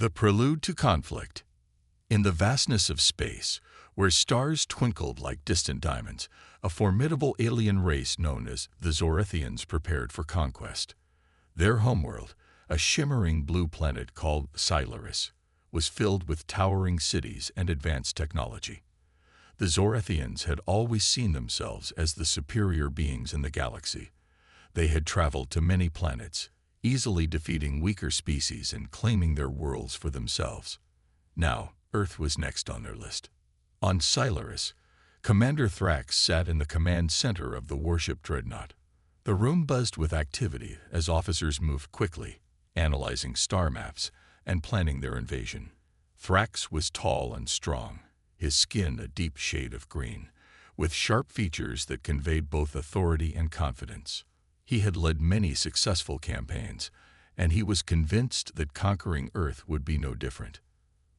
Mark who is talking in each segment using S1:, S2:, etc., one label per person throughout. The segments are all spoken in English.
S1: The prelude to conflict. In the vastness of space, where stars twinkled like distant diamonds, a formidable alien race known as the Zorathians prepared for conquest. Their homeworld, a shimmering blue planet called Sci-Fi, was filled with towering cities and advanced technology. The Zorathians had always seen themselves as the superior beings in the galaxy. They had traveled to many planets, easily defeating weaker species and claiming their worlds for themselves. Now, Earth was next on their list. On Sci-Fi, Commander Thrax sat in the command center of the warship dreadnought. The room buzzed with activity as officers moved quickly, analyzing star maps and planning their invasion. Thrax was tall and strong, his skin a deep shade of green, with sharp features that conveyed both authority and confidence. He had led many successful campaigns, and he was convinced that conquering Earth would be no different.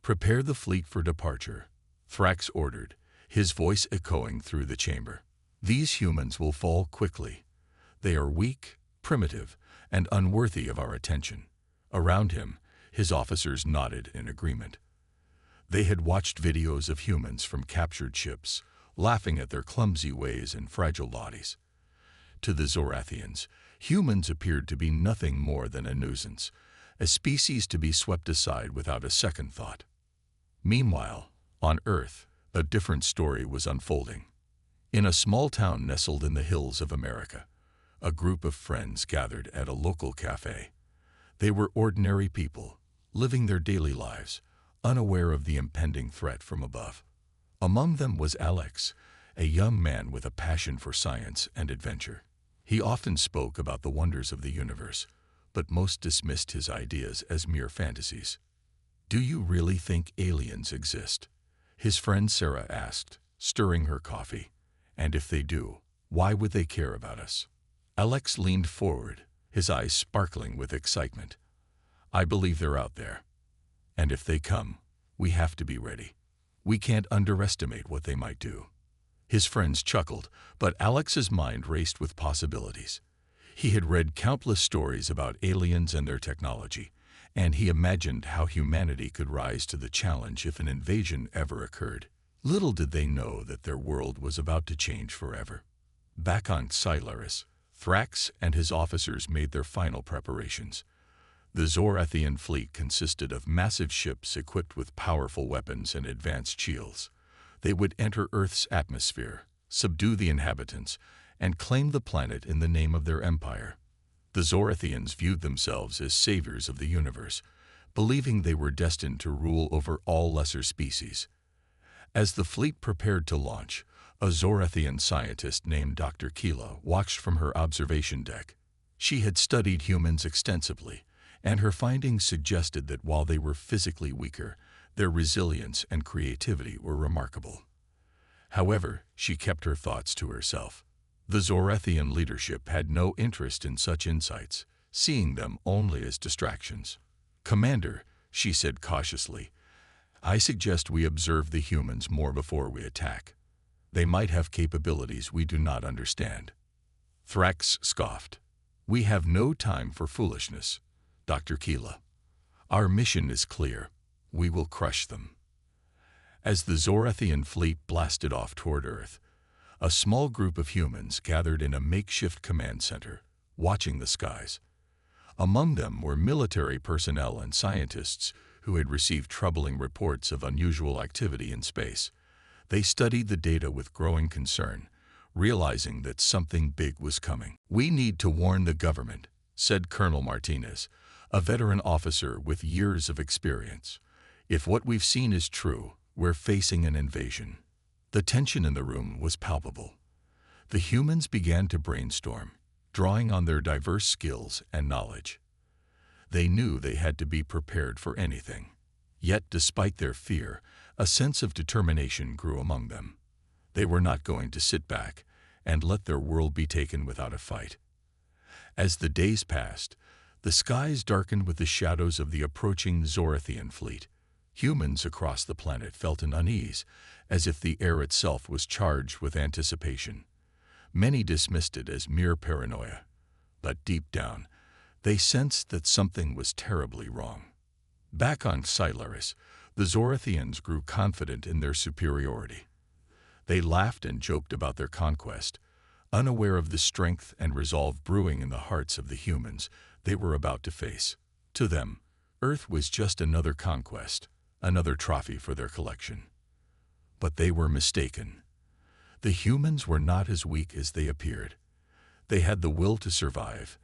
S1: "Prepare the fleet for departure," Thrax ordered, his voice echoing through the chamber. "These humans will fall quickly. They are weak, primitive, and unworthy of our attention." Around him, his officers nodded in agreement. They had watched videos of humans from captured ships, laughing at their clumsy ways and fragile bodies. To the Zorathians, humans appeared to be nothing more than a nuisance, a species to be swept aside without a second thought. Meanwhile, on Earth, a different story was unfolding. In a small town nestled in the hills of America, a group of friends gathered at a local cafe. They were ordinary people, living their daily lives, unaware of the impending threat from above. Among them was Alex, a young man with a passion for science and adventure. He often spoke about the wonders of the universe, but most dismissed his ideas as mere fantasies. "Do you really think aliens exist?" his friend Sarah asked, stirring her coffee. "And if they do, why would they care about us?" Alex leaned forward, his eyes sparkling with excitement. "I believe they're out there. And if they come, we have to be ready. We can't underestimate what they might do." His friends chuckled, but Alex's mind raced with possibilities. He had read countless stories about aliens and their technology, and he imagined how humanity could rise to the challenge if an invasion ever occurred. Little did they know that their world was about to change forever. Back on Sci-Fi, Thrax and his officers made their final preparations. The Zorathian fleet consisted of massive ships equipped with powerful weapons and advanced shields. They would enter Earth's atmosphere, subdue the inhabitants, and claim the planet in the name of their empire. The Zorathians viewed themselves as saviors of the universe, believing they were destined to rule over all lesser species. As the fleet prepared to launch, a Zorathian scientist named Dr. Keela watched from her observation deck. She had studied humans extensively, and her findings suggested that while they were physically weaker, their resilience and creativity were remarkable. However, she kept her thoughts to herself. The Zorathian leadership had no interest in such insights, seeing them only as distractions. "Commander," she said cautiously, "I suggest we observe the humans more before we attack. They might have capabilities we do not understand." Thrax scoffed. "We have no time for foolishness, Dr. Keela. Our mission is clear. We will crush them." As the Zorathian fleet blasted off toward Earth, a small group of humans gathered in a makeshift command center, watching the skies. Among them were military personnel and scientists who had received troubling reports of unusual activity in space. They studied the data with growing concern, realizing that something big was coming. "We need to warn the government," said Colonel Martinez, a veteran officer with years of experience. "If what we've seen is true, we're facing an invasion." The tension in the room was palpable. The humans began to brainstorm, drawing on their diverse skills and knowledge. They knew they had to be prepared for anything. Yet, despite their fear, a sense of determination grew among them. They were not going to sit back and let their world be taken without a fight. As the days passed, the skies darkened with the shadows of the approaching Zorathian fleet. Humans across the planet felt an unease, as if the air itself was charged with anticipation. Many dismissed it as mere paranoia, but deep down, they sensed that something was terribly wrong. Back on Silaris, the Zorathians grew confident in their superiority. They laughed and joked about their conquest, unaware of the strength and resolve brewing in the hearts of the humans they were about to face. To them, Earth was just another conquest, another trophy for their collection. But they were mistaken. The humans were not as weak as they appeared. They had the will to survive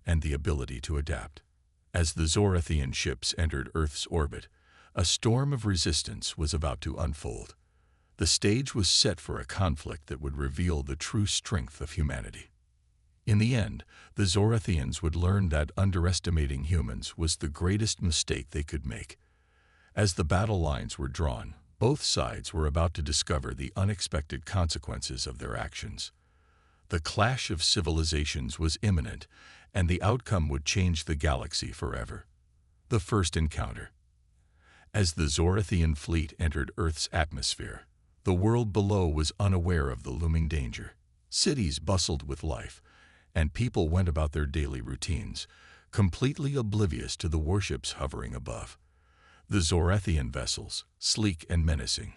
S1: and the ability to adapt. As the Zorathian ships entered Earth's orbit, a storm of resistance was about to unfold. The stage was set for a conflict that would reveal the true strength of humanity. In the end, the Zorathians would learn that underestimating humans was the greatest mistake they could make. As the battle lines were drawn, both sides were about to discover the unexpected consequences of their actions. The clash of civilizations was imminent, and the outcome would change the galaxy forever. The first encounter. As the Zorathian fleet entered Earth's atmosphere, the world below was unaware of the looming danger. Cities bustled with life, and people went about their daily routines, completely oblivious to the warships hovering above. The Zorathian vessels, sleek and menacing,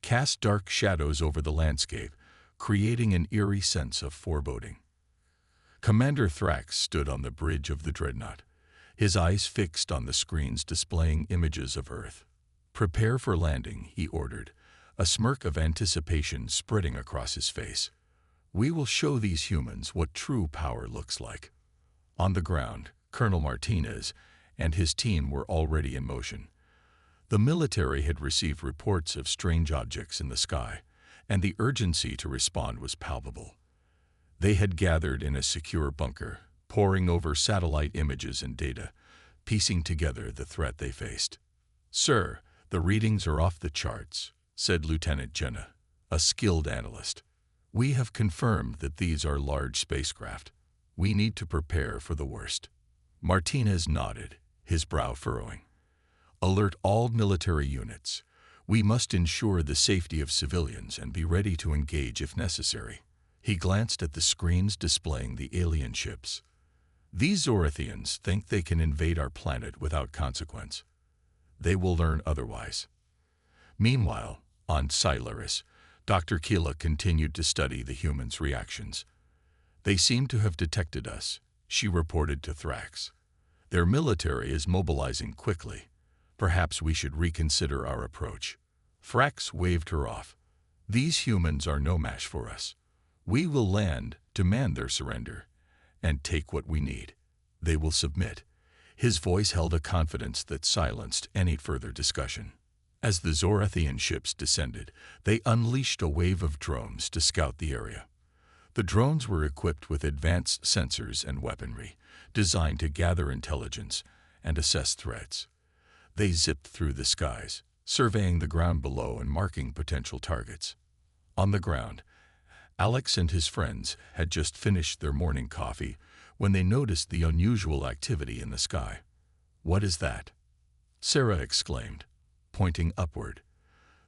S1: cast dark shadows over the landscape, creating an eerie sense of foreboding. Commander Thrax stood on the bridge of the dreadnought, his eyes fixed on the screens displaying images of Earth. "Prepare for landing," he ordered, a smirk of anticipation spreading across his face. "We will show these humans what true power looks like." On the ground, Colonel Martinez and his team were already in motion. The military had received reports of strange objects in the sky, and the urgency to respond was palpable. They had gathered in a secure bunker, poring over satellite images and data, piecing together the threat they faced. "Sir, the readings are off the charts," said Lieutenant Jenna, a skilled analyst. "We have confirmed that these are large spacecraft. We need to prepare for the worst." Martinez nodded, his brow furrowing. "Alert all military units. We must ensure the safety of civilians and be ready to engage if necessary." He glanced at the screens displaying the alien ships. "These Zorathians think they can invade our planet without consequence. They will learn otherwise." Meanwhile, on Silaris, Dr. Keela continued to study the humans' reactions. "They seem to have detected us," she reported to Thrax. "Their military is mobilizing quickly. Perhaps we should reconsider our approach." Thrax waved her off. "These humans are no match for us. We will land, demand their surrender, and take what we need. They will submit." His voice held a confidence that silenced any further discussion. As the Zorathian ships descended, they unleashed a wave of drones to scout the area. The drones were equipped with advanced sensors and weaponry, designed to gather intelligence and assess threats. They zipped through the skies, surveying the ground below and marking potential targets. On the ground, Alex and his friends had just finished their morning coffee when they noticed the unusual activity in the sky. "What is that?" Sarah exclaimed, pointing upward.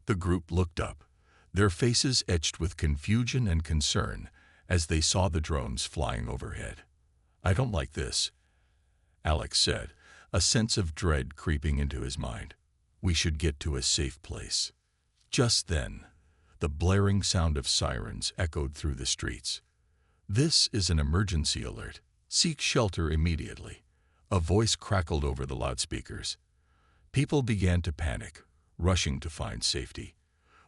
S1: The group looked up, their faces etched with confusion and concern as they saw the drones flying overhead. "I don't like this," Alex said, a sense of dread creeping into his mind. "We should get to a safe place." Just then, the blaring sound of sirens echoed through the streets. "This is an emergency alert. Seek shelter immediately," a voice crackled over the loudspeakers. People began to panic, rushing to find safety,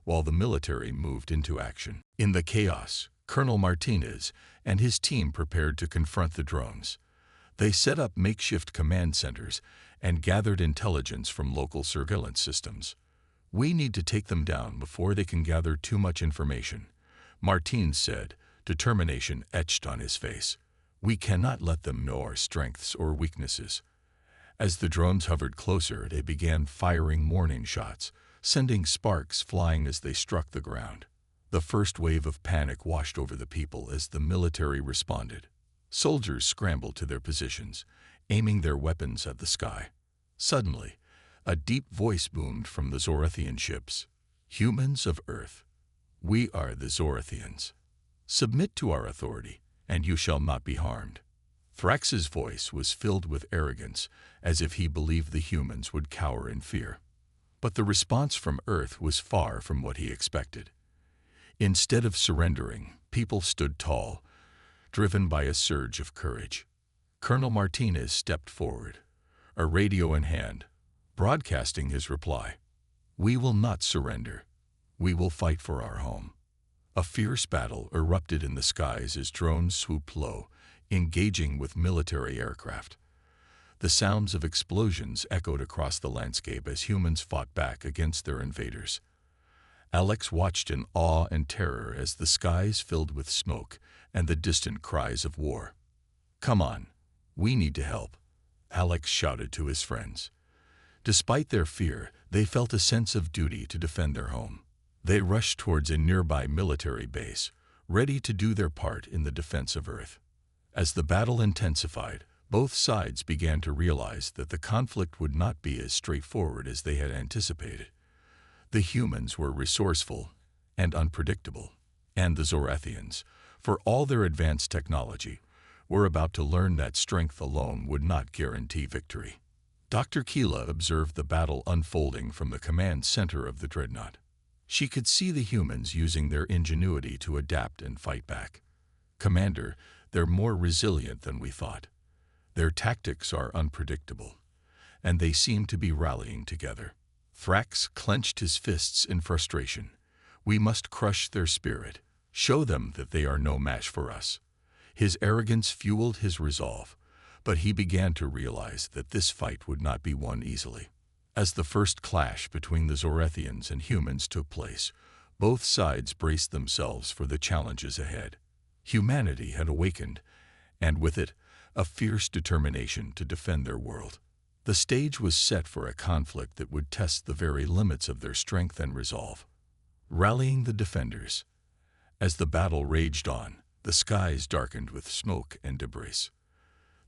S1: while the military moved into action. In the chaos, Colonel Martinez and his team prepared to confront the drones. They set up makeshift command centers and gathered intelligence from local surveillance systems. "We need to take them down before they can gather too much information," Martinez said, determination etched on his face. "We cannot let them know our strengths or weaknesses." As the drones hovered closer, they began firing warning shots, sending sparks flying as they struck the ground. The first wave of panic washed over the people as the military responded. Soldiers scrambled to their positions, aiming their weapons at the sky. Suddenly, a deep voice boomed from the Zorathian ships. "Humans of Earth, we are the Zorathians. Submit to our authority, and you shall not be harmed." Thrax's voice was filled with arrogance, as if he believed the humans would cower in fear. But the response from Earth was far from what he expected. Instead of surrendering, people stood tall, driven by a surge of courage. Colonel Martinez stepped forward, a radio in hand, broadcasting his reply. "We will not surrender. We will fight for our home." A fierce battle erupted in the skies as drones swooped low, engaging with military aircraft. The sounds of explosions echoed across the landscape as humans fought back against their invaders. Alex watched in awe and terror as the skies filled with smoke and the distant cries of war. "Come on, we need to help," Alex shouted to his friends. Despite their fear, they felt a sense of duty to defend their home. They rushed towards a nearby military base, ready to do their part in the defense of Earth. As the battle intensified, both sides began to realize that the conflict would not be as straightforward as they had anticipated. The humans were resourceful and unpredictable, and the Zorathians, for all their advanced technology, were about to learn that strength alone would not guarantee victory. Dr. Keela observed the battle unfolding from the command center of the dreadnought. She could see the humans using their ingenuity to adapt and fight back. "Commander, they're more resilient than we thought. Their tactics are unpredictable, and they seem to be rallying together." Thrax clenched his fists in frustration. "We must crush their spirit, show them that they are no match for us." His arrogance fueled his resolve, but he began to realize that this fight would not be won easily. As the first clash between the Zorathians and humans took place, both sides braced themselves for the challenges ahead. Humanity had awakened, and with it, a fierce determination to defend their world. The stage was set for a conflict that would test the very limits of their strength and resolve. Rallying the defenders. As the battle raged on, the skies darkened with smoke and debris.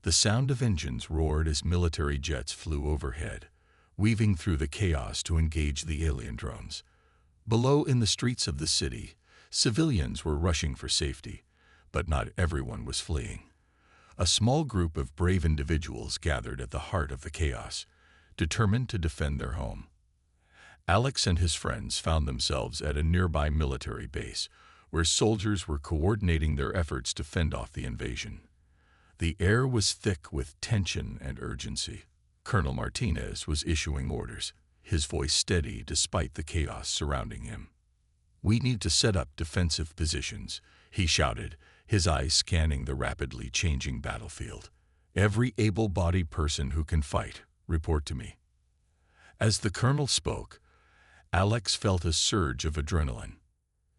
S1: The sound of engines roared as military jets flew overhead, weaving through the chaos to engage the alien drones. Below in the streets of the city, civilians were rushing for safety, but not everyone was fleeing. A small group of brave individuals gathered at the heart of the chaos, determined to defend their home. Alex and his friends found themselves at a nearby military base, where soldiers were coordinating their efforts to fend off the invasion. The air was thick with tension and urgency. Colonel Martinez was issuing orders, his voice steady despite the chaos surrounding him. "We need to set up defensive positions," he shouted, his eyes scanning the rapidly changing battlefield. "Every able-bodied person who can fight, report to me." As the colonel spoke, Alex felt a surge of adrenaline.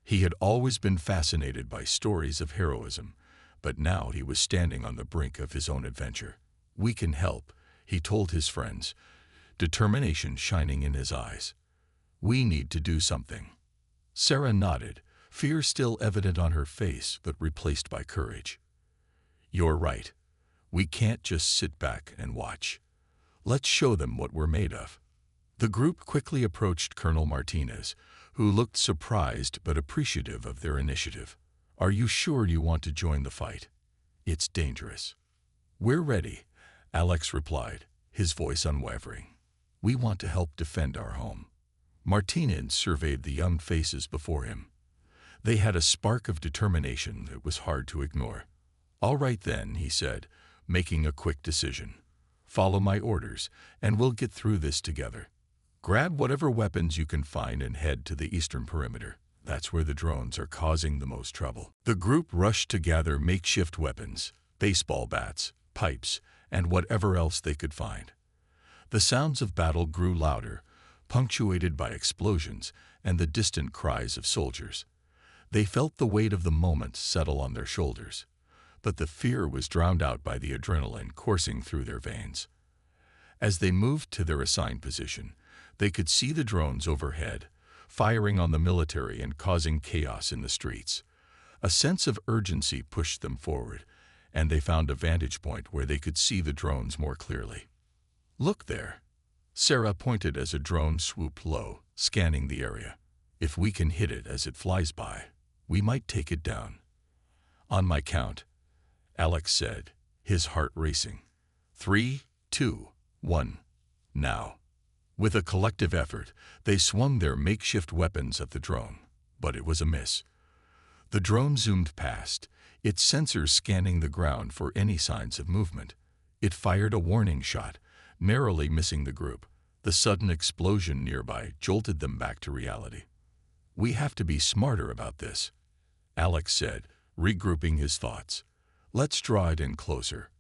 S1: He had always been fascinated by stories of heroism, but now he was standing on the brink of his own adventure. "We can help," he told his friends, determination shining in his eyes. "We need to do something." Sarah nodded, fear still evident on her face but replaced by courage. "You're right. We can't just sit back and watch. Let's show them what we're made of." The group quickly approached Colonel Martinez, who looked surprised but appreciative of their initiative. "Are you sure you want to join the fight? It's dangerous." "We're ready," Alex replied, his voice unwavering. "We want to help defend our home." Martinez surveyed the young faces before him. They had a spark of determination that was hard to ignore. "All right then," he said, making a quick decision. "Follow my orders, and we'll get through this together. Grab whatever weapons you can find and head to the eastern perimeter. That's where the drones are causing the most trouble." The group rushed to gather makeshift weapons, baseball bats, pipes, and whatever else they could find. The sounds of battle grew louder, punctuated by explosions and the distant cries of soldiers. They felt the weight of the moment settle on their shoulders, but the fear was drowned out by the adrenaline coursing through their veins. As they moved to their assigned position, they could see the drones overhead, firing on the military and causing chaos in the streets. A sense of urgency pushed them forward, and they found a vantage point where they could see the drones more clearly. "Look there." Sarah pointed as a drone swooped low, scanning the area. "If we can hit it as it flies by, we might take it down." "On my count," Alex said, his heart racing. 3, 2, 1, now. With a collective effort, they swung their makeshift weapons at the drone, but it was a miss. The drone zoomed past, its sensors scanning the ground for any signs of movement. It fired a warning shot, narrowly missing the group. The sudden explosion nearby jolted them back to reality. "We have to be smarter about this," Alex said, regrouping his thoughts. "Let's draw it in closer.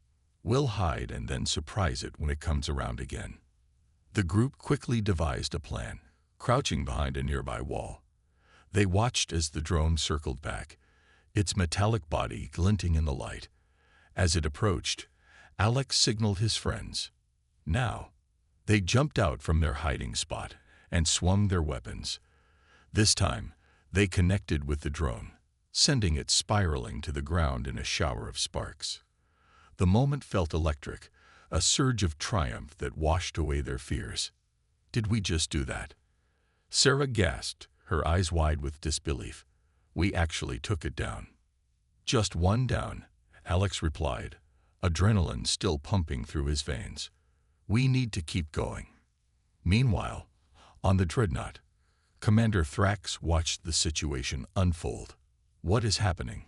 S1: We'll hide and then surprise it when it comes around again." The group quickly devised a plan, crouching behind a nearby wall. They watched as the drone circled back, its metallic body glinting in the light. As it approached, Alex signaled his friends. "Now." They jumped out from their hiding spot and swung their weapons. This time, they connected with the drone, sending it spiraling to the ground in a shower of sparks. The moment felt electric, a surge of triumph that washed away their fears. "Did we just do that?" Sarah gasped, her eyes wide with disbelief. "We actually took it down." "Just one down," Alex replied, adrenaline still pumping through his veins. "We need to keep going." Meanwhile, on the dreadnought, Commander Thrax watched the situation unfold. "What is happening?"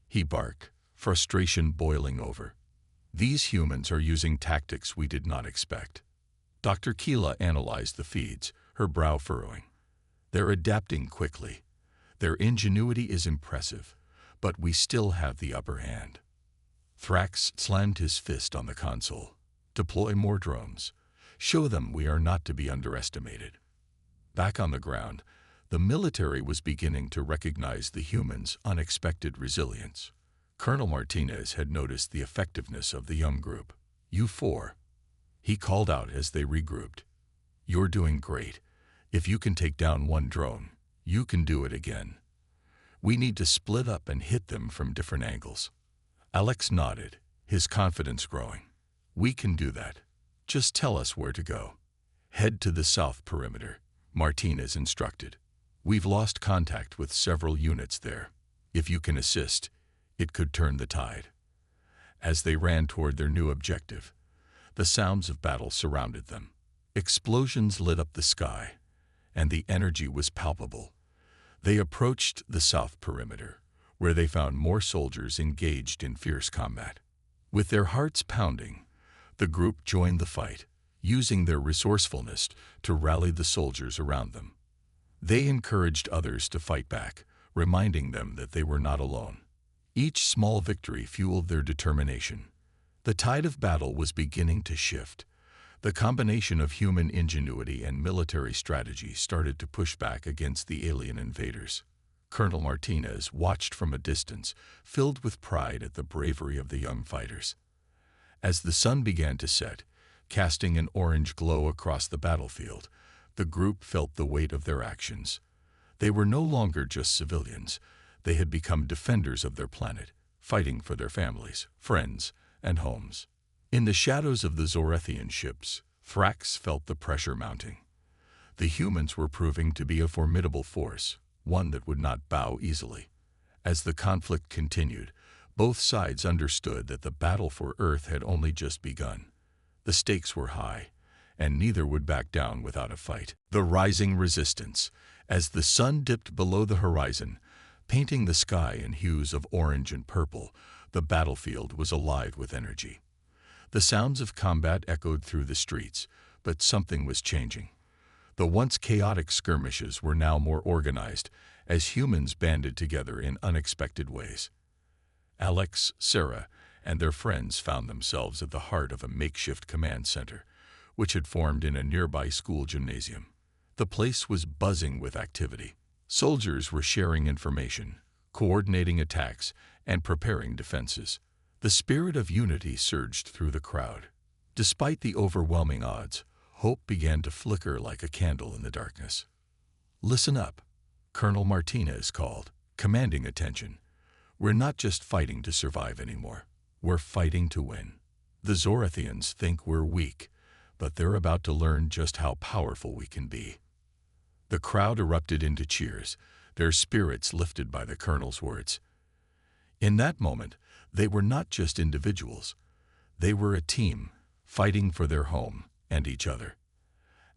S1: he barked, frustration boiling over. "These humans are using tactics we did not expect." Dr. Keela analyzed the feeds, her brow furrowing. "They're adapting quickly. Their ingenuity is impressive, but we still have the upper hand." Thrax slammed his fist on the console. "Deploy more drones. Show them we are not to be underestimated." Back on the ground, the military was beginning to recognize the humans' unexpected resilience. Colonel Martinez had noticed the effectiveness of the young group. "You four," he called out as they regrouped. "You're doing great. If you can take down one drone, you can do it again. We need to split up and hit them from different angles." Alex nodded, his confidence growing. "We can do that. Just tell us where to go." "Head to the south perimeter," Martinez instructed. "We've lost contact with several units there. If you can assist, it could turn the tide." As they ran toward their new objective, the sounds of battle surrounded them. Explosions lit up the sky, and the energy was palpable. They approached the south perimeter, where they found more soldiers engaged in fierce combat. With their hearts pounding, the group joined the fight, using their resourcefulness to rally the soldiers around them. They encouraged others to fight back, reminding them that they were not alone. Each small victory fueled their determination. The tide of battle was beginning to shift. The combination of human ingenuity and military strategy started to push back against the alien invaders. Colonel Martinez watched from a distance, filled with pride at the bravery of the young fighters. As the sun began to set, casting an orange glow across the battlefield, the group felt the weight of their actions. They were no longer just civilians. They had become defenders of their planet, fighting for their families, friends, and homes. In the shadows of the Zorethian ships, Thrax felt the pressure mounting. The humans were proving to be a formidable force, one that would not bow easily. As the conflict continued, both sides understood that the battle for Earth had only just begun. The stakes were high, and neither would back down without a fight. The rising resistance, as the sun dipped below the horizon, painting the sky in hues of orange and purple, the battlefield was alive with energy. The sounds of combat echoed through the streets, but something was changing. The once chaotic skirmishes were now more organized, as humans banded together in unexpected ways. Alex, Sarah, and their friends found themselves at the heart of a makeshift command center, which had formed in a nearby school gymnasium. The place was buzzing with activity. Soldiers were sharing information, coordinating attacks, and preparing defenses. The spirit of unity surged through the crowd. Despite the overwhelming odds, hope began to flicker like a candle in the darkness. "Listen up," Colonel Martinez called, commanding attention. "We're not just fighting to survive anymore. We're fighting to win. The Zorethians think we're weak, but they're about to learn just how powerful we can be." The crowd erupted into cheers, their spirits lifted by the colonel's words. In that moment, they were not just individuals. They were a team, fighting for their home and each other.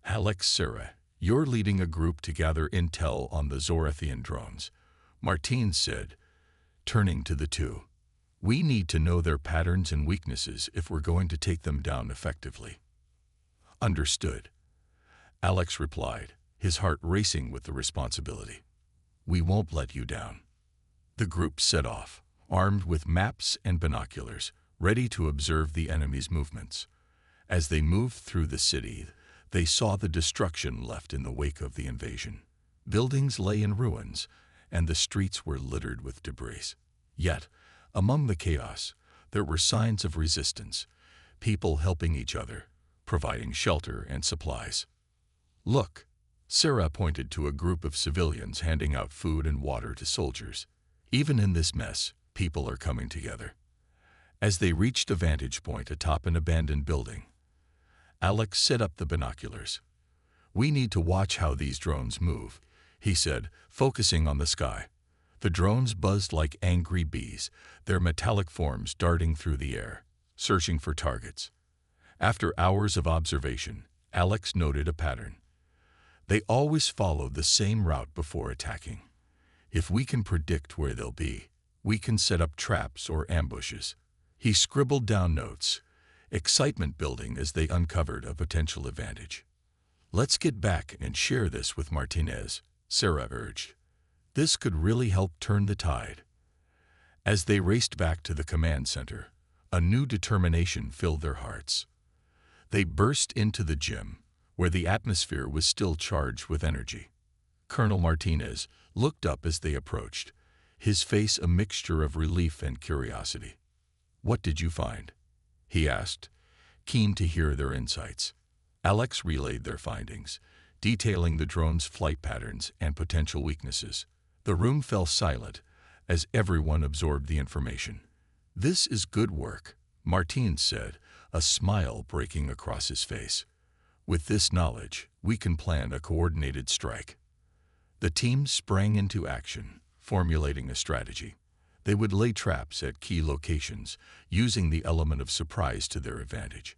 S1: Alex, Sarah, you're leading a group to gather intel on the Zorathian drones, Martine said, turning to the two. We need to know their patterns and weaknesses if we're going to take them down effectively. Understood, Alex replied, his heart racing with the responsibility. We won't let you down. The group set off, armed with maps and binoculars, ready to observe the enemy's movements. As they moved through the city, they saw the destruction left in the wake of the invasion. Buildings lay in ruins, and the streets were littered with debris. Yet, among the chaos, there were signs of resistance, people helping each other, providing shelter and supplies. Look, Sarah pointed to a group of civilians handing out food and water to soldiers. Even in this mess, people are coming together. As they reached a vantage point atop an abandoned building, Alex set up the binoculars. We need to watch how these drones move, he said, focusing on the sky. The drones buzzed like angry bees, their metallic forms darting through the air, searching for targets. After hours of observation, Alex noted a pattern. They always follow the same route before attacking. If we can predict where they'll be, we can set up traps or ambushes. He scribbled down notes, excitement building as they uncovered a potential advantage. Let's get back and share this with Martinez, Sarah urged. This could really help turn the tide. As they raced back to the command center, a new determination filled their hearts. They burst into the gym, where the atmosphere was still charged with energy. Colonel Martinez looked up as they approached, his face a mixture of relief and curiosity. What did you find? He asked, keen to hear their insights. Alex relayed their findings, detailing the drone's flight patterns and potential weaknesses. The room fell silent as everyone absorbed the information. This is good work, Martine said, a smile breaking across his face. With this knowledge, we can plan a coordinated strike. The team sprang into action, formulating a strategy. They would lay traps at key locations, using the element of surprise to their advantage.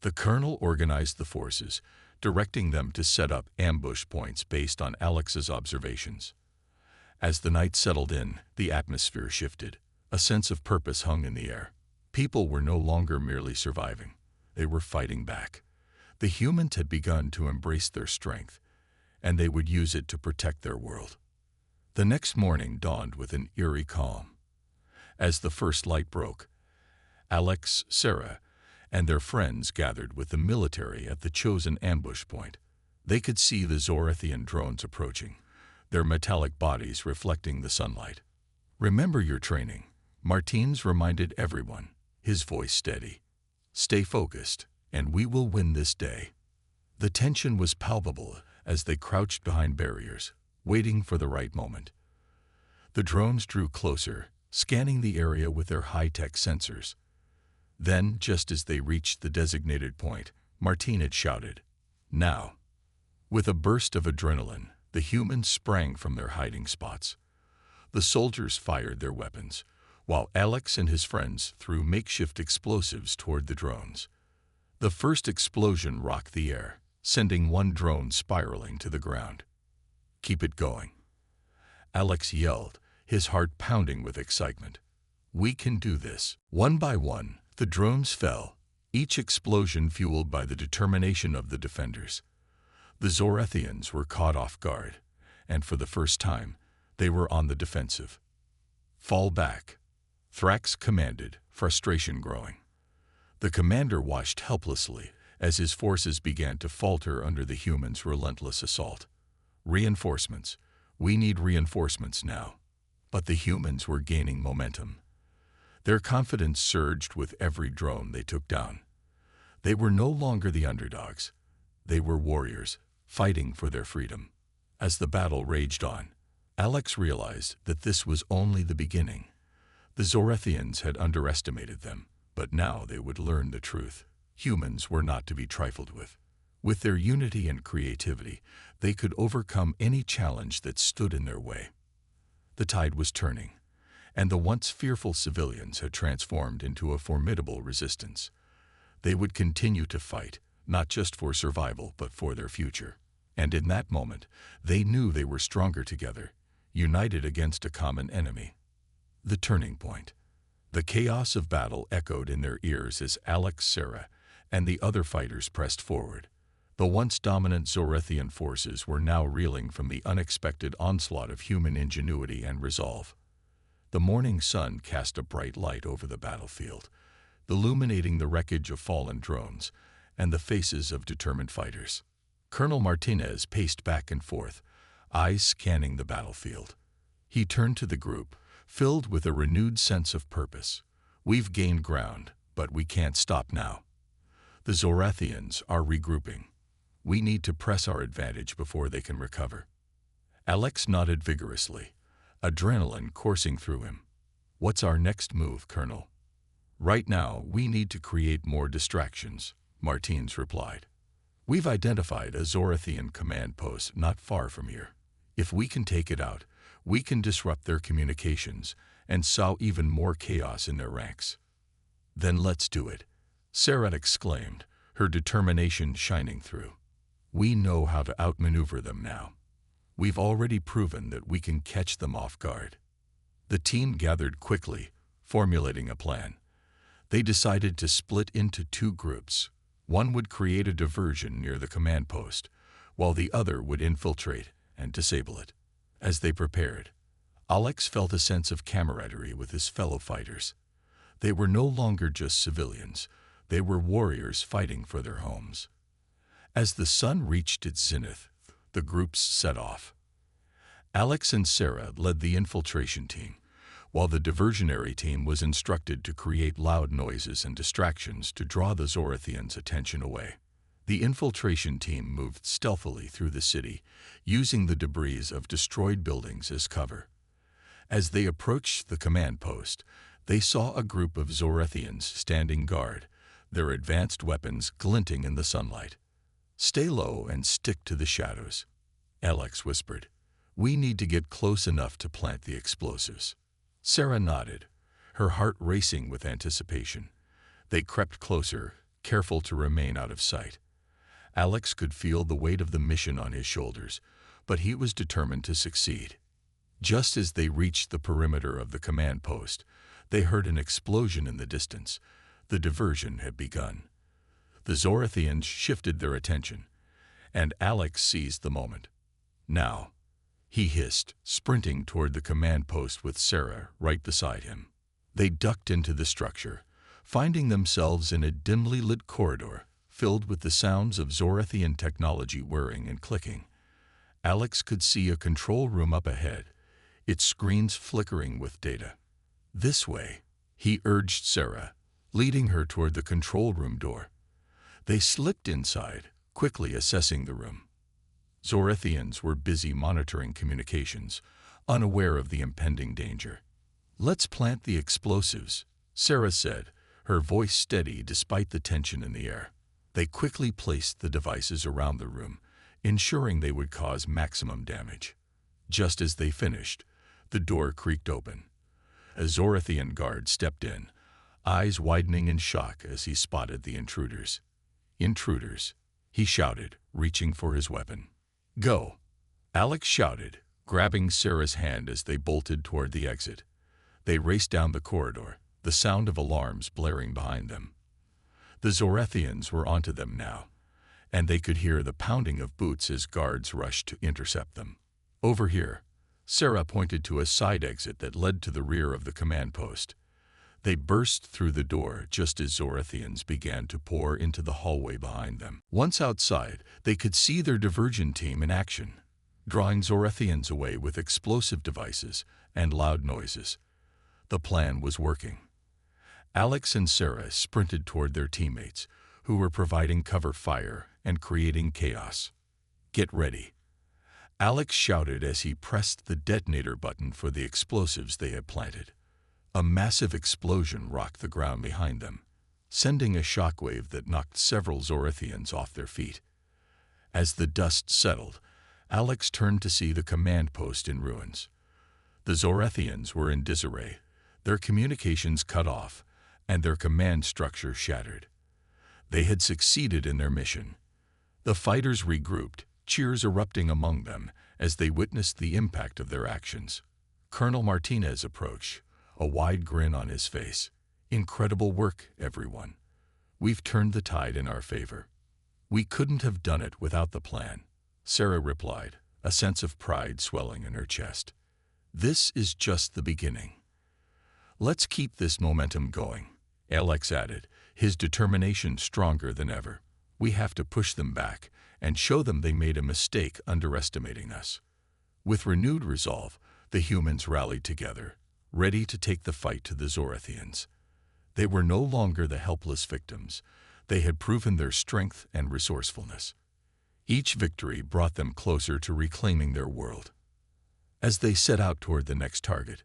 S1: The colonel organized the forces, directing them to set up ambush points based on Alex's observations. As the night settled in, the atmosphere shifted. A sense of purpose hung in the air. People were no longer merely surviving. They were fighting back. The humans had begun to embrace their strength, and they would use it to protect their world. The next morning dawned with an eerie calm. As the first light broke, Alex, Sarah, and their friends gathered with the military at the chosen ambush point. They could see the Zorathian drones approaching, their metallic bodies reflecting the sunlight. Remember your training, Martins reminded everyone, his voice steady. Stay focused, and we will win this day. The tension was palpable as they crouched behind barriers, waiting for the right moment. The drones drew closer, scanning the area with their high-tech sensors. Then, just as they reached the designated point, Martine had shouted, "Now!" With a burst of adrenaline, the humans sprang from their hiding spots. The soldiers fired their weapons, while Alex and his friends threw makeshift explosives toward the drones. The first explosion rocked the air, sending one drone spiraling to the ground. "Keep it going," Alex yelled, his heart pounding with excitement. "We can do this." One by one, the drones fell, each explosion fueled by the determination of the defenders. The Zorathians were caught off guard, and for the first time, they were on the defensive. "Fall back," Thrax commanded, frustration growing. The commander watched helplessly as his forces began to falter under the humans' relentless assault. "Reinforcements. We need reinforcements now." But the humans were gaining momentum. Their confidence surged with every drone they took down. They were no longer the underdogs. They were warriors, fighting for their freedom. As the battle raged on, Alex realized that this was only the beginning. The Zorathians had underestimated them, but now they would learn the truth. Humans were not to be trifled with. With their unity and creativity, they could overcome any challenge that stood in their way. The tide was turning, and the once fearful civilians had transformed into a formidable resistance. They would continue to fight, not just for survival but for their future. And in that moment, they knew they were stronger together, united against a common enemy. The turning point. The chaos of battle echoed in their ears as Alex, Sarah, and the other fighters pressed forward. The once dominant Zorethian forces were now reeling from the unexpected onslaught of human ingenuity and resolve. The morning sun cast a bright light over the battlefield, illuminating the wreckage of fallen drones and the faces of determined fighters. Colonel Martinez paced back and forth, eyes scanning the battlefield. He turned to the group, filled with a renewed sense of purpose. "We've gained ground, but we can't stop now. The Zorethians are regrouping. We need to press our advantage before they can recover." Alex nodded vigorously, adrenaline coursing through him. "What's our next move, Colonel?" "Right now, we need to create more distractions," Martins replied. "We've identified a Zorethian command post not far from here. If we can take it out, we can disrupt their communications and sow even more chaos in their ranks." "Then let's do it," Sarah exclaimed, her determination shining through. "We know how to outmaneuver them now. We've already proven that we can catch them off guard." The team gathered quickly, formulating a plan. They decided to split into two groups. One would create a diversion near the command post, while the other would infiltrate and disable it. As they prepared, Alex felt a sense of camaraderie with his fellow fighters. They were no longer just civilians. They were warriors fighting for their homes. As the sun reached its zenith, the groups set off. Alex and Sarah led the infiltration team, while the diversionary team was instructed to create loud noises and distractions to draw the Zorethians' attention away. The infiltration team moved stealthily through the city, using the debris of destroyed buildings as cover. As they approached the command post, they saw a group of Zorethians standing guard, their advanced weapons glinting in the sunlight. "Stay low and stick to the shadows," Alex whispered. "We need to get close enough to plant the explosives." Sarah nodded, her heart racing with anticipation. They crept closer, careful to remain out of sight. Alex could feel the weight of the mission on his shoulders, but he was determined to succeed. Just as they reached the perimeter of the command post, they heard an explosion in the distance. The diversion had begun. The Zorethians shifted their attention, and Alex seized the moment. "Now," he hissed, sprinting toward the command post with Sarah right beside him. They ducked into the structure, finding themselves in a dimly lit corridor filled with the sounds of Zorethian technology whirring and clicking. Alex could see a control room up ahead, its screens flickering with data. "This way," he urged Sarah, leading her toward the control room door. They slipped inside, quickly assessing the room. Zorethians were busy monitoring communications, unaware of the impending danger. "Let's plant the explosives," Sarah said, her voice steady despite the tension in the air. They quickly placed the devices around the room, ensuring they would cause maximum damage. Just as they finished, the door creaked open. A Zorethian guard stepped in, eyes widening in shock as he spotted the intruders. "Intruders," he shouted, reaching for his weapon. "Go," Alex shouted, grabbing Sarah's hand as they bolted toward the exit. They raced down the corridor, the sound of alarms blaring behind them. The Zorethians were onto them now, and they could hear the pounding of boots as guards rushed to intercept them. "Over here," Sarah pointed to a side exit that led to the rear of the command post. They burst through the door just as Zorethians began to pour into the hallway behind them. Once outside, they could see their diversion team in action, drawing Zorethians away with explosive devices and loud noises. The plan was working. Alex and Sarah sprinted toward their teammates, who were providing cover fire and creating chaos. "Get ready," Alex shouted as he pressed the detonator button for the explosives they had planted. A massive explosion rocked the ground behind them, sending a shockwave that knocked several Zorethians off their feet. As the dust settled, Alex turned to see the command post in ruins. The Zorethians were in disarray, their communications cut off, and their command structure shattered. They had succeeded in their mission. The fighters regrouped, cheers erupting among them as they witnessed the impact of their actions. Colonel Martinez approached, a wide grin on his face. "Incredible work, everyone. We've turned the tide in our favor." "We couldn't have done it without the plan," Sarah replied, a sense of pride swelling in her chest. "This is just the beginning." "Let's keep this momentum going," Alex added, his determination stronger than ever. "We have to push them back and show them they made a mistake underestimating us." With renewed resolve, the humans rallied together, ready to take the fight to the Zorathians. They were no longer the helpless victims. They had proven their strength and resourcefulness. Each victory brought them closer to reclaiming their world. As they set out toward the next target,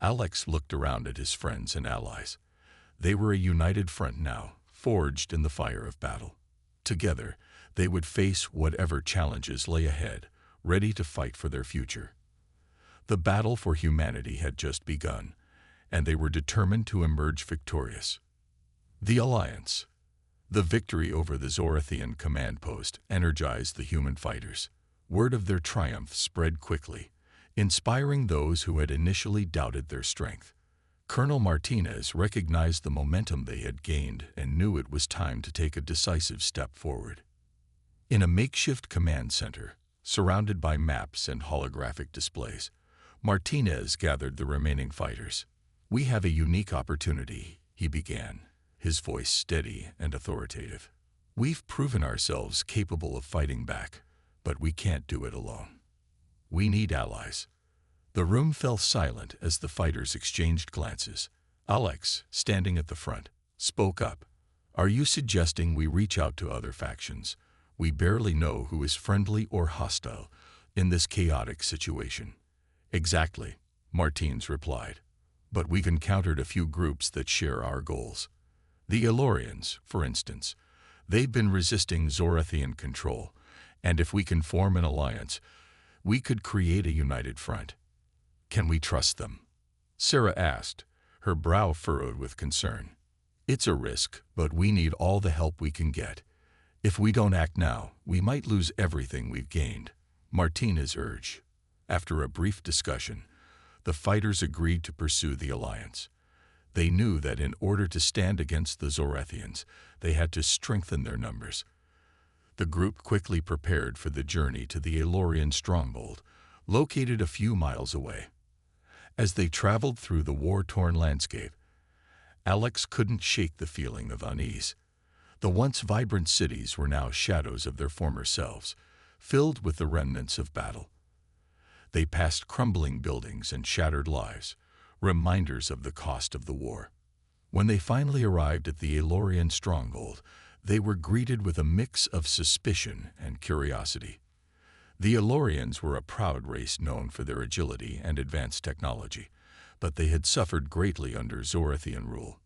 S1: Alex looked around at his friends and allies. They were a united front now, forged in the fire of battle. Together, they would face whatever challenges lay ahead, ready to fight for their future. The battle for humanity had just begun, and they were determined to emerge victorious. The Alliance. The victory over the Zorathian command post energized the human fighters. Word of their triumph spread quickly, inspiring those who had initially doubted their strength. Colonel Martinez recognized the momentum they had gained and knew it was time to take a decisive step forward. In a makeshift command center, surrounded by maps and holographic displays, Martinez gathered the remaining fighters. "We have a unique opportunity," he began, his voice steady and authoritative. "We've proven ourselves capable of fighting back, but we can't do it alone. We need allies." The room fell silent as the fighters exchanged glances. Alex, standing at the front, spoke up. "Are you suggesting we reach out to other factions? We barely know who is friendly or hostile in this chaotic situation." "Exactly," Martins replied. "But we've encountered a few groups that share our goals. The Elorians, for instance. They've been resisting Zorathian control, and if we can form an alliance, we could create a united front." "Can we trust them?" Sarah asked, her brow furrowed with concern. "It's a risk, but we need all the help we can get. If we don't act now, we might lose everything we've gained," Martinez urged. After a brief discussion, the fighters agreed to pursue the alliance. They knew that in order to stand against the Zorathians, they had to strengthen their numbers. The group quickly prepared for the journey to the Elorian stronghold, located a few miles away. As they traveled through the war-torn landscape, Alex couldn't shake the feeling of unease. The once vibrant cities were now shadows of their former selves, filled with the remnants of battle. They passed crumbling buildings and shattered lives, reminders of the cost of the war. When they finally arrived at the Elorian stronghold, they were greeted with a mix of suspicion and curiosity. The Elorians were a proud race known for their agility and advanced technology, but they had suffered greatly under Zorathian rule.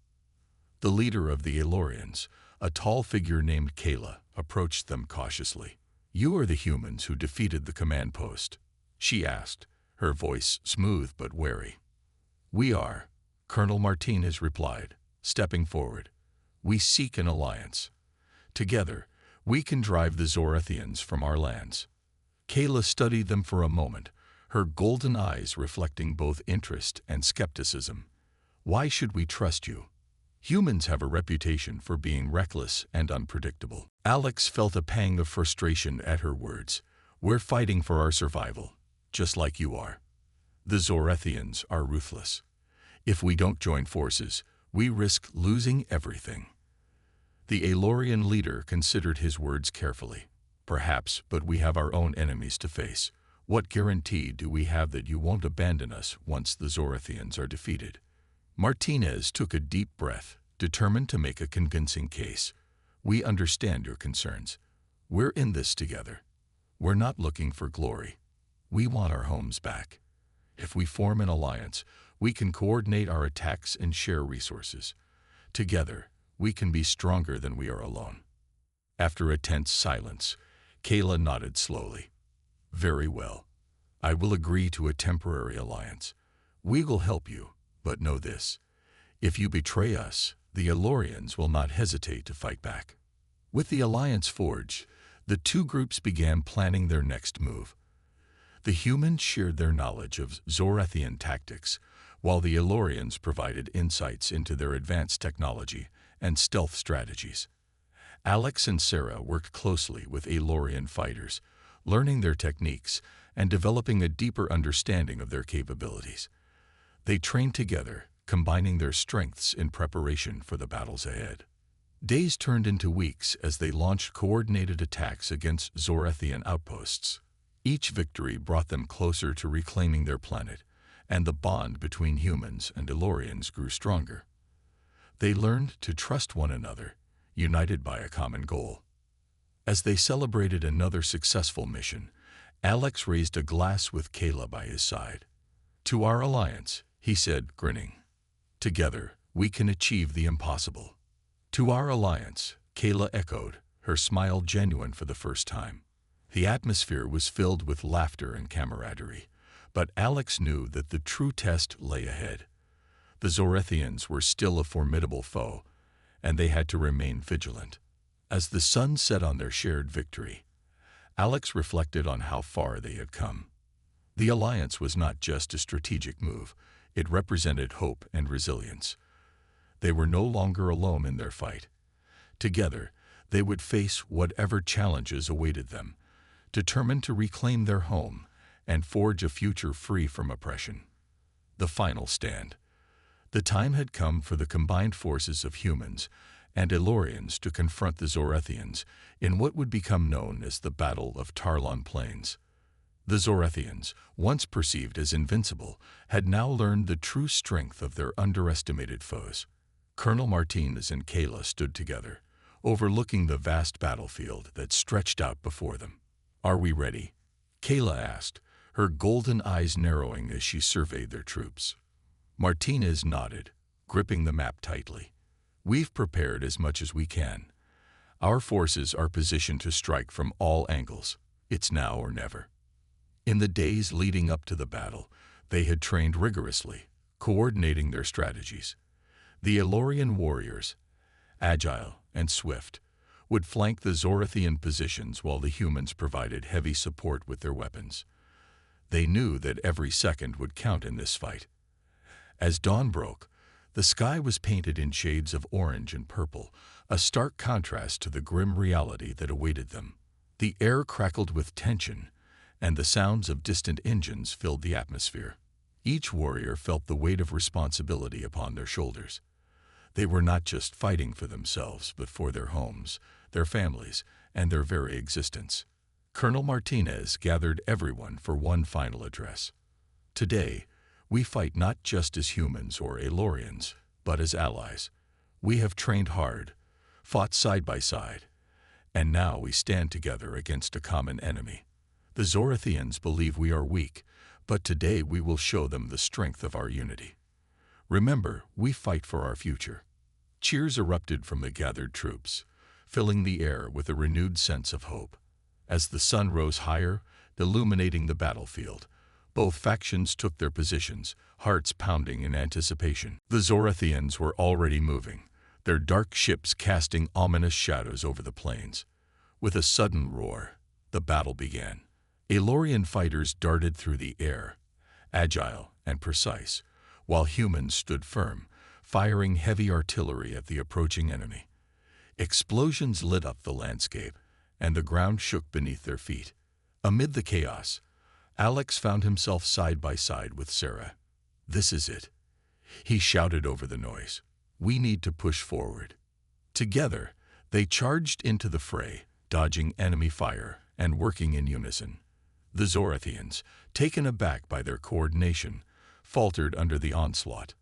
S1: The leader of the Elorians, a tall figure named Kayla, approached them cautiously. "You are the humans who defeated the command post?" she asked, her voice smooth but wary. "We are," Colonel Martinez replied, stepping forward. "We seek an alliance. Together, we can drive the Zorathians from our lands." Kayla studied them for a moment, her golden eyes reflecting both interest and skepticism. "Why should we trust you? Humans have a reputation for being reckless and unpredictable." Alex felt a pang of frustration at her words. "We're fighting for our survival, just like you are. The Zorathians are ruthless. If we don't join forces, we risk losing everything." The Elorian leader considered his words carefully. "Perhaps, but we have our own enemies to face. What guarantee do we have that you won't abandon us once the Zorathians are defeated?" Martinez took a deep breath, determined to make a convincing case. "We understand your concerns. We're in this together. We're not looking for glory. We want our homes back. If we form an alliance, we can coordinate our attacks and share resources. Together, we can be stronger than we are alone." After a tense silence, Kayla nodded slowly. "Very well. I will agree to a temporary alliance. We will help you, But know this, if you betray us, the Elorians will not hesitate to fight back. With the alliance forged, the two groups began planning their next move. The humans shared their knowledge of Zorathian tactics, while the Elorians provided insights into their advanced technology and stealth strategies. Alex and Sarah worked closely with Elorian fighters, learning their techniques and developing a deeper understanding of their capabilities. They trained together, combining their strengths in preparation for the battles ahead. Days turned into weeks as they launched coordinated attacks against Zorathian outposts. Each victory brought them closer to reclaiming their planet, and the bond between humans and Elorians grew stronger. They learned to trust one another, united by a common goal. As they celebrated another successful mission, Alex raised a glass with Kayla by his side. "To our alliance," he said, grinning. "Together, we can achieve the impossible." "To our alliance," Kayla echoed, her smile genuine for the first time. The atmosphere was filled with laughter and camaraderie, but Alex knew that the true test lay ahead. The Zorathians were still a formidable foe, and they had to remain vigilant. As the sun set on their shared victory, Alex reflected on how far they had come. The alliance was not just a strategic move, it represented hope and resilience. They were no longer alone in their fight. Together, they would face whatever challenges awaited them, determined to reclaim their home and forge a future free from oppression. The final stand. The time had come for the combined forces of humans and Elorians to confront the Zorathians in what would become known as the Battle of Tarlon Plains. The Zorathians, once perceived as invincible, had now learned the true strength of their underestimated foes. Colonel Martinez and Kayla stood together, overlooking the vast battlefield that stretched out before them. "Are we ready?" Kayla asked, her golden eyes narrowing as she surveyed their troops. Martinez nodded, gripping the map tightly. "We've prepared as much as we can. Our forces are positioned to strike from all angles. It's now or never." In the days leading up to the battle, they had trained rigorously, coordinating their strategies. The Elorian warriors, agile and swift, would flank the Zorathian positions while the humans provided heavy support with their weapons. They knew that every second would count in this fight. As dawn broke, the sky was painted in shades of orange and purple, a stark contrast to the grim reality that awaited them. The air crackled with tension, and the sounds of distant engines filled the atmosphere. Each warrior felt the weight of responsibility upon their shoulders. They were not just fighting for themselves, but for their homes, their families, and their very existence. Colonel Martinez gathered everyone for one final address. "Today, we fight not just as humans or Elorians, but as allies. We have trained hard, fought side by side, and now we stand together against a common enemy. The Zorathians believe we are weak, but today we will show them the strength of our unity. Remember, we fight for our future." Cheers erupted from the gathered troops, filling the air with a renewed sense of hope. As the sun rose higher, illuminating the battlefield, both factions took their positions, hearts pounding in anticipation. The Zorathians were already moving, their dark ships casting ominous shadows over the plains. With a sudden roar, the battle began. Elorian fighters darted through the air, agile and precise, while humans stood firm, firing heavy artillery at the approaching enemy. Explosions lit up the landscape, and the ground shook beneath their feet. Amid the chaos, Alex found himself side by side with Sarah. "This is it," he shouted over the noise. "We need to push forward." Together, they charged into the fray, dodging enemy fire and working in unison. The Zorathians, taken aback by their coordination, faltered under the onslaught.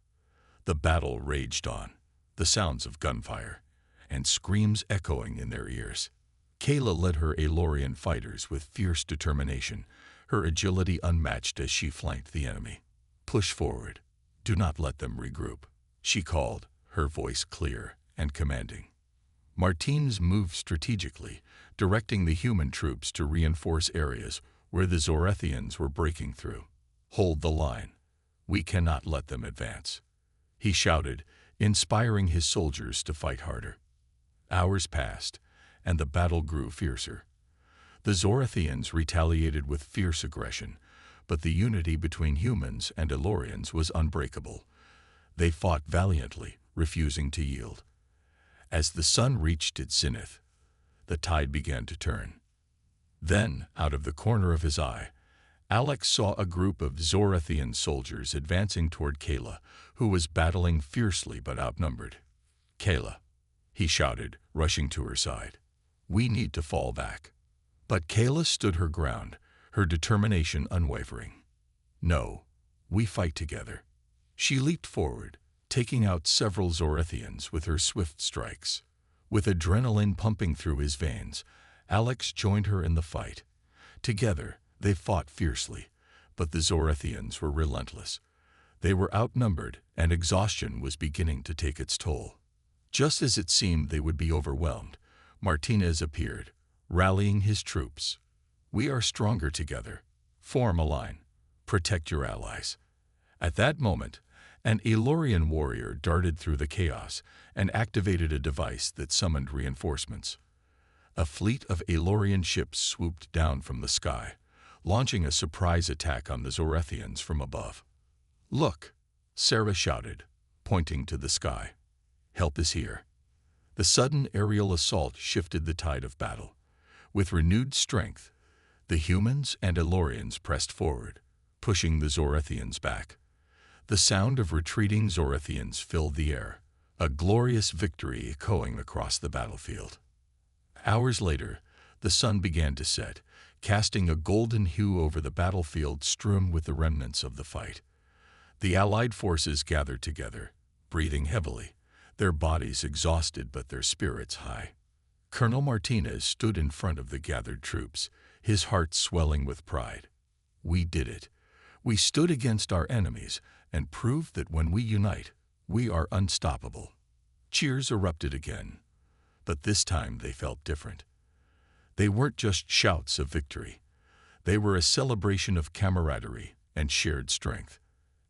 S1: The battle raged on, the sounds of gunfire and screams echoing in their ears. Kayla led her Elorian fighters with fierce determination, her agility unmatched as she flanked the enemy. "Push forward. Do not let them regroup," she called, her voice clear and commanding. Martinez moved strategically, directing the human troops to reinforce areas where the Zorathians were breaking through. "Hold the line. We cannot let them advance." he shouted, inspiring his soldiers to fight harder. Hours passed, and the battle grew fiercer. The Zorathians retaliated with fierce aggression, but the unity between humans and Elorians was unbreakable. They fought valiantly, refusing to yield. As the sun reached its zenith, the tide began to turn. Then, out of the corner of his eye, Alex saw a group of Zorathian soldiers advancing toward Kayla, who was battling fiercely but outnumbered. "Kayla," he shouted, rushing to her side. "We need to fall back." But Kayla stood her ground, her determination unwavering. "No, we fight together." She leaped forward, taking out several Zorathians with her swift strikes. With adrenaline pumping through his veins, Alex joined her in the fight. Together, they fought fiercely, but the Zorathians were relentless. They were outnumbered, and exhaustion was beginning to take its toll. Just as it seemed they would be overwhelmed, Martinez appeared, rallying his troops. "We are stronger together. Form a line. Protect your allies." At that moment, an Elorian warrior darted through the chaos and activated a device that summoned reinforcements. A fleet of Elorian ships swooped down from the sky, launching a surprise attack on the Zorathians from above. "Look!" Sarah shouted, pointing to the sky. "Help is here." The sudden aerial assault shifted the tide of battle. With renewed strength, the humans and Elorians pressed forward, pushing the Zorathians back. The sound of retreating Zorathians filled the air, a glorious victory echoing across the battlefield. Hours later, the sun began to set, casting a golden hue over the battlefield strewn with the remnants of the fight. The Allied forces gathered together, breathing heavily, their bodies exhausted but their spirits high. Colonel Martinez stood in front of the gathered troops, his heart swelling with pride. "We did it. We stood against our enemies and proved that when we unite, we are unstoppable." Cheers erupted again, but this time they felt different. They weren't just shouts of victory. They were a celebration of camaraderie and shared strength.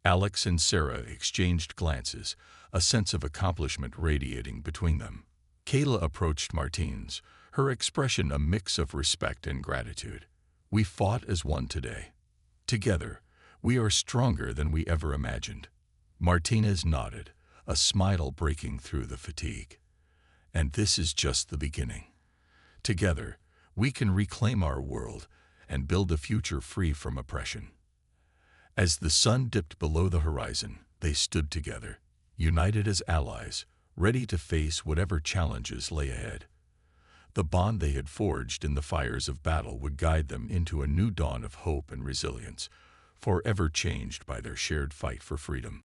S1: Alex and Sarah exchanged glances, a sense of accomplishment radiating between them. Kayla approached Martins, her expression a mix of respect and gratitude. "We fought as one today. Together, we are stronger than we ever imagined." Martinez nodded, a smile breaking through the fatigue. "And this is just the beginning. Together, we can reclaim our world and build a future free from oppression." As the sun dipped below the horizon, they stood together, united as allies, ready to face whatever challenges lay ahead. The bond they had forged in the fires of battle would guide them into a new dawn of hope and resilience, forever changed by their shared fight for freedom.